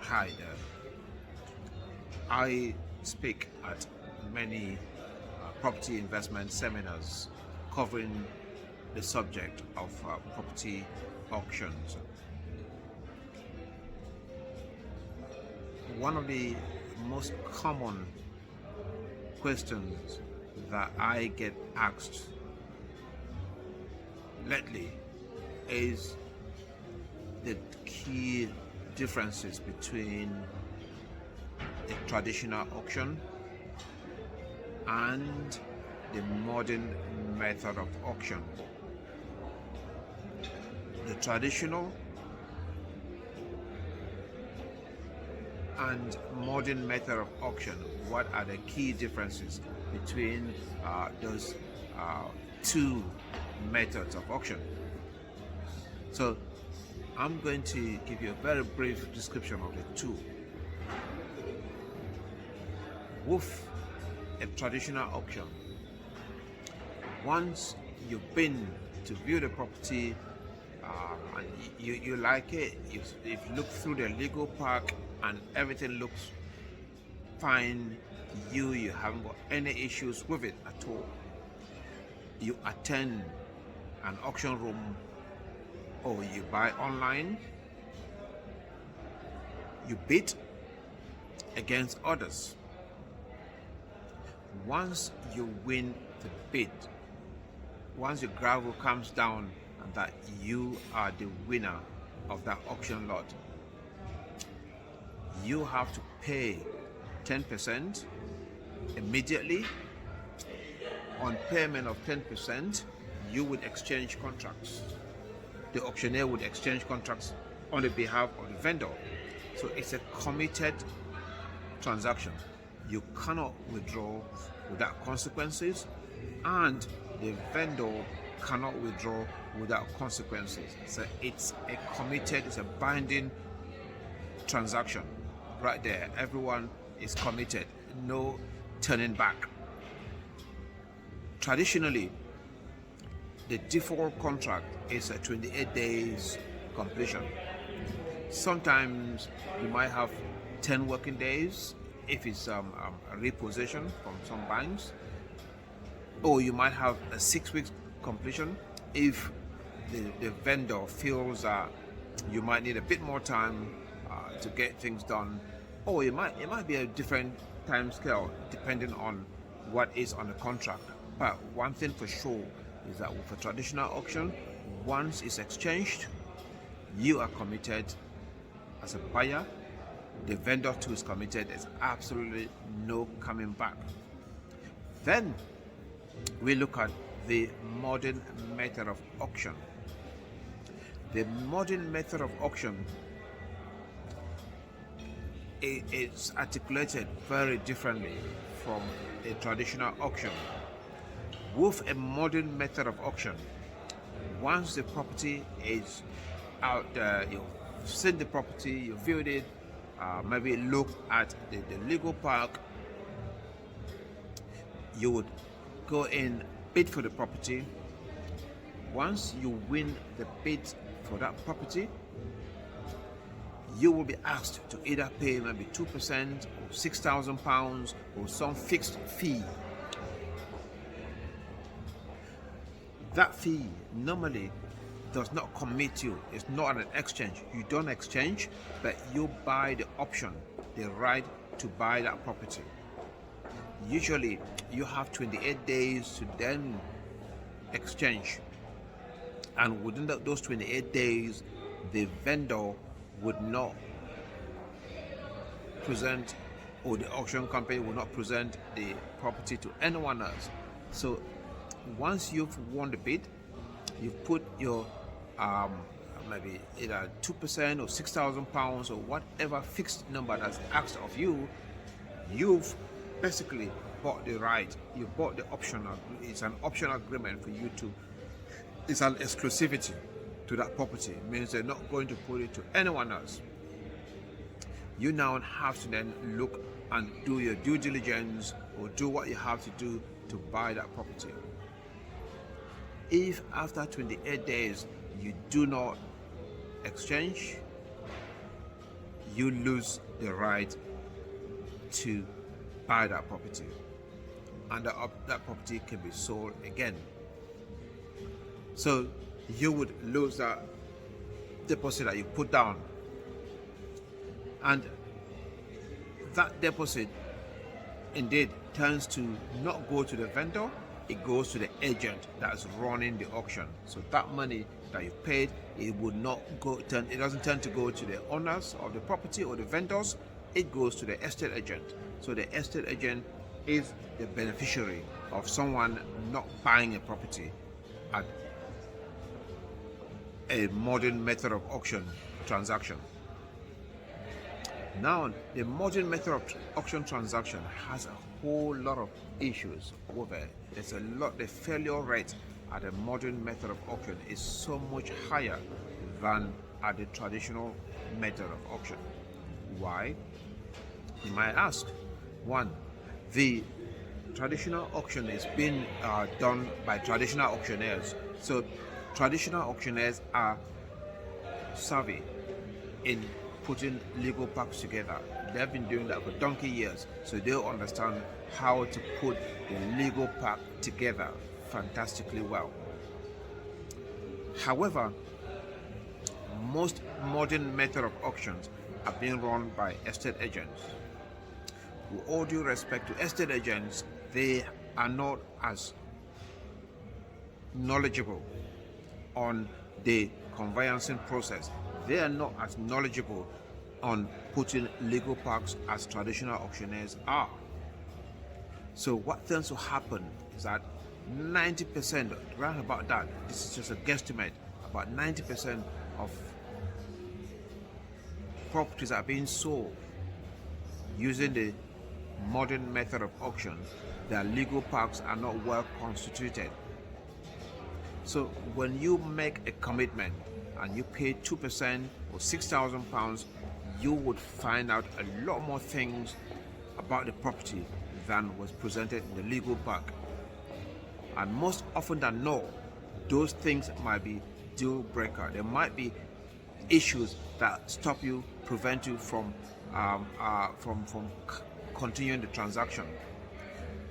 Hi there. I speak at many property investment seminars covering the subject of property auctions. One of the most common questions that I get asked lately is the key differences between a traditional auction and the modern method of auction. The traditional and modern method of auction, what are the key differences between those two methods of auction? So I'm going to give you a very brief description of the two. With a traditional auction, once you've been to view the property and you like it, if you look through the legal pack and everything looks fine to you, you haven't got any issues with it at all, you attend an auction room or you buy online, you bid against others. Once you win the bid, once the gravel comes down and that you are the winner of that auction lot, you have to pay 10% immediately. On payment of 10%, you would exchange contracts. The auctioneer would exchange contracts on the behalf of the vendor. So it's a committed transaction. You cannot withdraw without consequences, and the vendor cannot withdraw without consequences. So it's a committed, it's a binding transaction right there. Everyone is committed, no turning back. Traditionally, the default contract is a 28 days completion. Sometimes you might have 10 working days if it's a repossession from some banks, or you might have a 6 weeks completion if the vendor feels that you might need a bit more time to get things done, or it might be a different time scale depending on what is on the contract. But one thing for sure is that with a traditional auction, once it's exchanged, you are committed as a buyer, the vendor too is committed. There's absolutely no coming back. Then we look at the modern method of auction. The modern method of auction is articulated very differently from a traditional auction. With a modern method of auction, once the property is out there, you've seen the property, you viewed it, maybe look at the legal park, you would go in, bid for the property. Once you win the bid for that property, you will be asked to either pay maybe 2% or £6,000 or some fixed fee. That fee normally does not commit you. It's not an exchange. You don't exchange, but you buy the option, the right to buy that property. Usually you have 28 days to then exchange, and within those 28 days the vendor would not present, or the auction company will not present the property to anyone else. So once you've won the bid, you've put your maybe either 2% or £6,000 or whatever fixed number that's asked of you, you've basically bought the right, you bought the optional. It's an optional agreement for you to, it's an exclusivity to that property. It means they're not going to put it to anyone else. You now have to then look and do your due diligence or do what you have to do to buy that property. If after 28 days you do not exchange, you lose the right to buy that property, and that property can be sold again. So you would lose that deposit that you put down, and that deposit indeed turns to not go to the vendor, it goes to the agent that's running the auction. So that money that you paid, it would not go it doesn't tend to go to the owners of the property or the vendors, it goes to the estate agent. So the estate agent is the beneficiary of someone not buying a property at a modern method of auction transaction. Now, the modern method of auction transaction has a whole lot of issues with it. There's a lot, the failure rate at the modern method of auction is so much higher than at the traditional method of auction. Why? You might ask. One, the traditional auction is being done by traditional auctioneers. So traditional auctioneers are savvy in putting legal packs together. They've been doing that for donkey years, so they'll understand how to put the legal pack together fantastically well. However, most modern method of auctions are being run by estate agents. With all due respect to estate agents, they are not as knowledgeable on the conveyancing process. They are not as knowledgeable on putting legal packs as traditional auctioneers are. So what tends to happen is that 90%, around about that, this is just a guesstimate, about 90% of properties are being sold using the modern method of auction. Their legal packs are not well constituted. So when you make a commitment and you pay 2% or £6,000, you would find out a lot more things about the property than was presented in the legal pack. And most often than not, those things might be deal breaker. There might be issues that stop you, prevent you from continuing the transaction.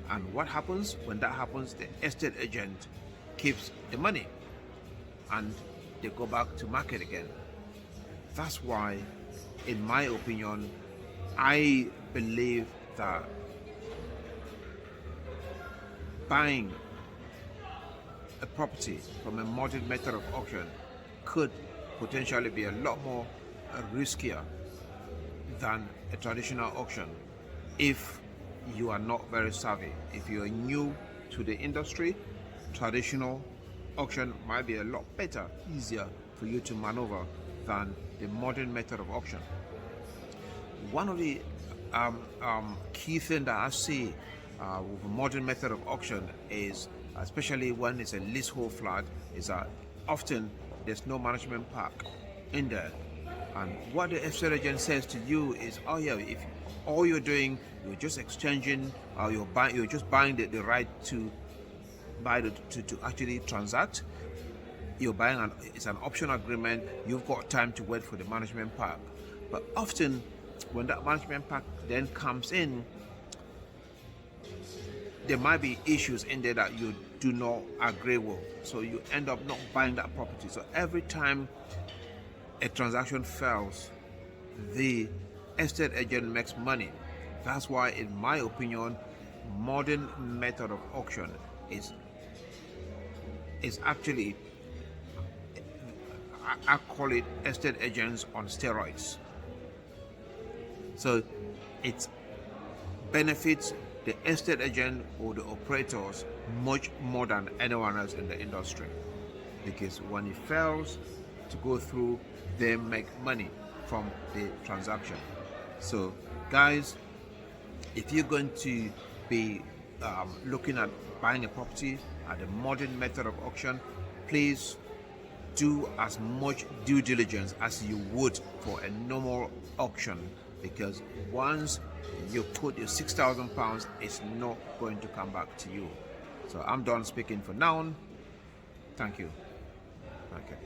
And what happens when that happens? The estate agent keeps the money and they go back to market again. That's why, in my opinion, I believe that buying a property from a modern method of auction could potentially be a lot more riskier than a traditional auction if you are not very savvy. If you are new to the industry, traditional auction might be a lot better, easier for you to maneuver than the modern method of auction. One of the key things that I see with a modern method of auction is, especially when it's a leasehold flat, is that often there's no management pack in there. And what the estate agent says to you is, oh yeah, if all you're doing, you're just exchanging, or you're just buying the right to buy to actually transact. You're buying it's an option agreement. You've got time to wait for the management pack. But often, when that management pack then comes in, there might be issues in there that you do not agree with. So you end up not buying that property. So every time a transaction fails, the estate agent makes money. That's why, in my opinion, modern method of auction is actually, I call it estate agents on steroids. So it benefits the estate agent or the operators much more than anyone else in the industry, because when it fails to go through, they make money from the transaction. So guys, if you're going to be looking at buying a property at the modern method of auction, please do as much due diligence as you would for a normal auction, because once you put your £6,000, it's not going to come back to you. So I'm done speaking for now. Thank you. Okay.